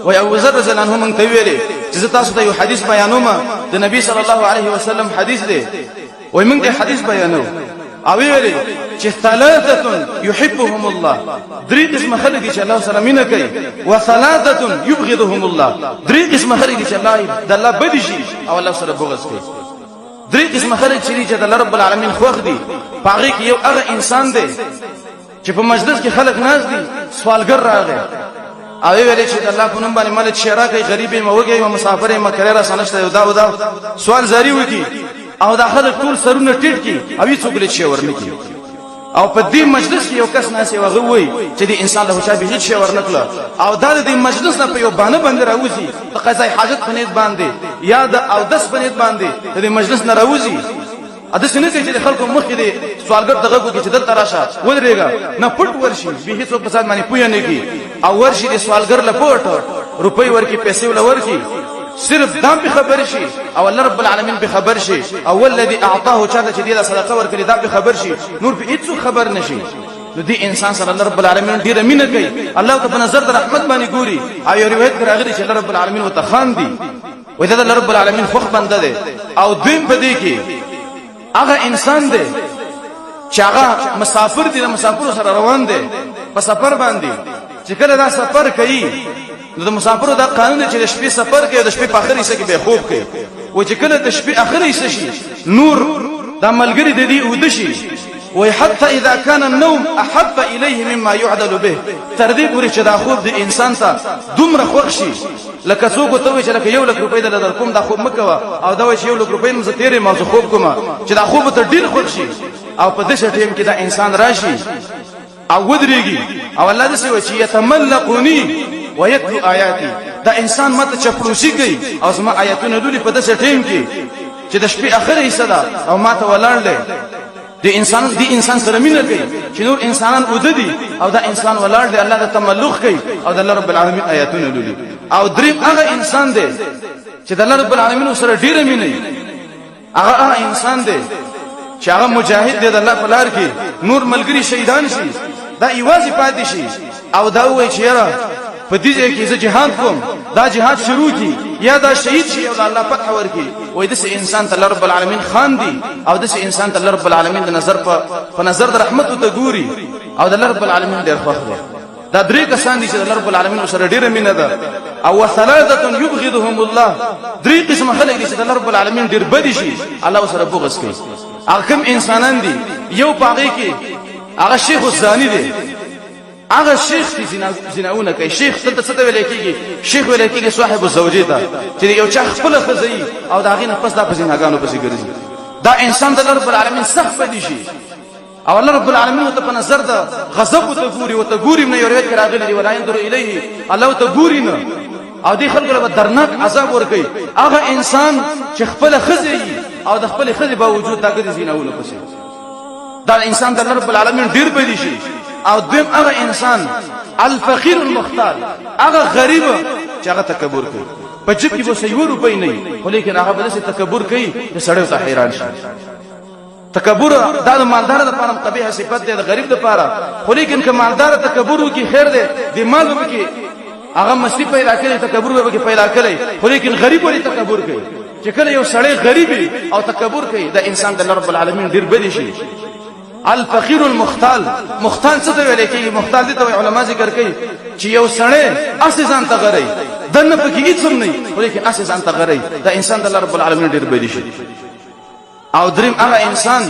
وای ابو ذر رضی الله عنه مونږ ته ویلي چې تاسو ته یو حدیث بیانوم د نبی صلی الله علیه وسلم حدیث دی وای مونږ ته حدیث بیانو او ویلي چې ثلاثه يحبهم الله درې قسم خلک چې الله سره مینه کوي او ثلاثه يبغضهم الله درې قسم خلک چې الله د الله بدی شي او الله سره بغض کوي درې قسم خلک چې الله رب العالمین خوښ دي پاغي کې یو هغه انسان دی چې په مجلس کې خلک ناز دي سوالګر راغی او ویلې چې الله په نوم باندې مال شیرا کوي غریبې موږي او مسافرې مکرې را سنشته یو دا سوال زاری وکي او داخله ټول سرونه ټیټ کی او هیڅ وګړي شي ورنکي او په دې مجلس کې یو کس ناسي وغه وای چې دې انسان له شابه هیڅ شي ورنکله او دا دې مجلس نه په یو باندې باندې راوځي په قضای حاجت باندې باندې یا د او دس باندې باندې دې مجلس نه راوځي اده څنګه چې خلکو مخ کې سوالګر دغه کو چې دلته راشه ودرېګا نه پټ ورشي به هیڅ په ځان باندې پوی نه کی او ورشي د سوالګر لپاره روپۍ ورکی پیسې ولورکی صرف دام به خبر شي او الله رب العالمین به خبر شي او الذي اعطاه چاته چې دې صدقه ورکړي دا به خبر شي نور به هیڅ خبر نشي نو دې انسان سره الله رب العالمین ډیر مینه کوي الله ته په نظر د رحمت باندې ګوري او یو روایت راغلي چې الله رب العالمین وتخان دي وې دا الله رب العالمین خو بنده ده او دویم په دې کې هغه انسان دی چې هغه مسافر دی د مسافر سره روان دی په سفر باندې چې کله دا سفر کوي نو د مسافر دا قانون دی چې د شپې سفر کوي د شپې په اخر حصہ کې به خوب کوي او چې کله د شپې اخر حصہ شي نور د ملګری د دې ودشي وي حتى اذا كان النوم احب اليه مما يعدل به تردید ورې چې دا خوب د انسان ته دومره خوښ شي لکه څوک ته وي چې لکه 1 لک روپۍ در کوم دا خوب مکوا او دا وي چې 1 لک روپۍ مزه تیرې ما زه خوب کوم چې دا خوب ته ډیر خوښ شي او په دې ټیم کې دا انسان راشي او ودرېږي او الله دې وي چې يتملقني ويتلو آیاتي دا انسان ماته چپلوسی کوي او زما آیاتونه لولي په دې ټیم کې چې د شپې اخر حصہ ده او ماته ولاړل دی انسان سره مینه کوي چې نور انسانان وددي او دا انسان ولاړ دی الله د تملق کوي او د الله رب العالمین آیاتونه لولي او دریم هغه انسان دی چې د الله رب العالمین سره ډیره مینه هغه انسان دی چې هغه مجاهد دی د الله په لار کې نور ملګری شهیدان شي دا ایوازي پاتې شي او دا وایي چې یاره په دې ځای کې زه جهاد کوم دا جهاد شروع کی یا دا شهید شي او الله فتح ورکي وای دغه انسان ته رب العالمین خان دي او دغه انسان ته رب العالمین د نظر په نظر د رحمت ته ګوري او د رب العالمین ډیر خوښ دی دا درې کسان دي چې رب العالمین سره ډیره مینه ده او ثلاثه يبغضهم الله درې قسم خلک دي چې رب العالمین ډیر بدی شي الله سره بغض کوي هغه کوم انسانان دي یو پاغي کې هغه شیخ الزانی دی هغه شیخ چې زناونه کوي شیخ ته څه ویل کېږي شیخ ویل کېږي صاحب الزوجه ته چې یو چا خپل خزي او دا غینه پس دا په زناګانو پسې ګرځي دا انسان د رب العالمین سخت بدی شي او الله رب العالمین ته په نظر د غضب ته ګوري او ته ګوري نه یو روایت راغلی دی ولا ينظر الیه الله ته ګوري نه او دې خلکو له درناک عذاب ور کوي هغه انسان چې خپل خزي او د خپل خزي باوجود دا ګرځي زناونه پسې دا انسان د رب العالمین ډیر بدی شي او دیم هغه انسان الفقير المختال هغه غریب چې هغه تکبر کوي په جيب کې به 100 روپۍ نه وي ولیکن هغه بل څه تکبر کوي چې سړی ته حیران شي تکبر دا د مالدار لپاره قبیح صفت دی د غریب لپاره ولیکن که مالدار تکبر وکي خیر دی د مال وکي هغه مستی پیدا کړي تکبر وکي پیدا کړي ولیکن غریب ولې تکبر کوي چې کله یو سړی غریب او تکبر کوي دا انسان د رب العالمین ډیر بدی شي الفقير المختال مختال څه ته ویل کېږي مختال دي ته علما ذکر کوي چې یو سړی اسې ځان ته غري دنه پکې هیڅ نه ولیکن اسې ځان ته غري دا انسان د رب العالمین ډیر بدی شي او دریم هغه انسان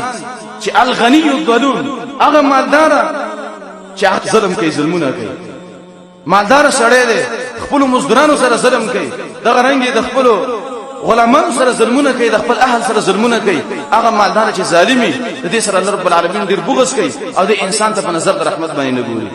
چې الغنی الظلوم هغه مالدار چې ظلم کوي ظلمونه کوي مالدار سړی دی خپل مزدورانو سره ظلم کوي دا رنګي د خپل غلامان سره ظلمونه کوي د خپل اهل سره ظلمونه کوي هغه مالدار چې ظالمي د دې سره رب العالمین ډیر بغض کوي او د انسان ته په نظر د رحمت باندې نه ګوري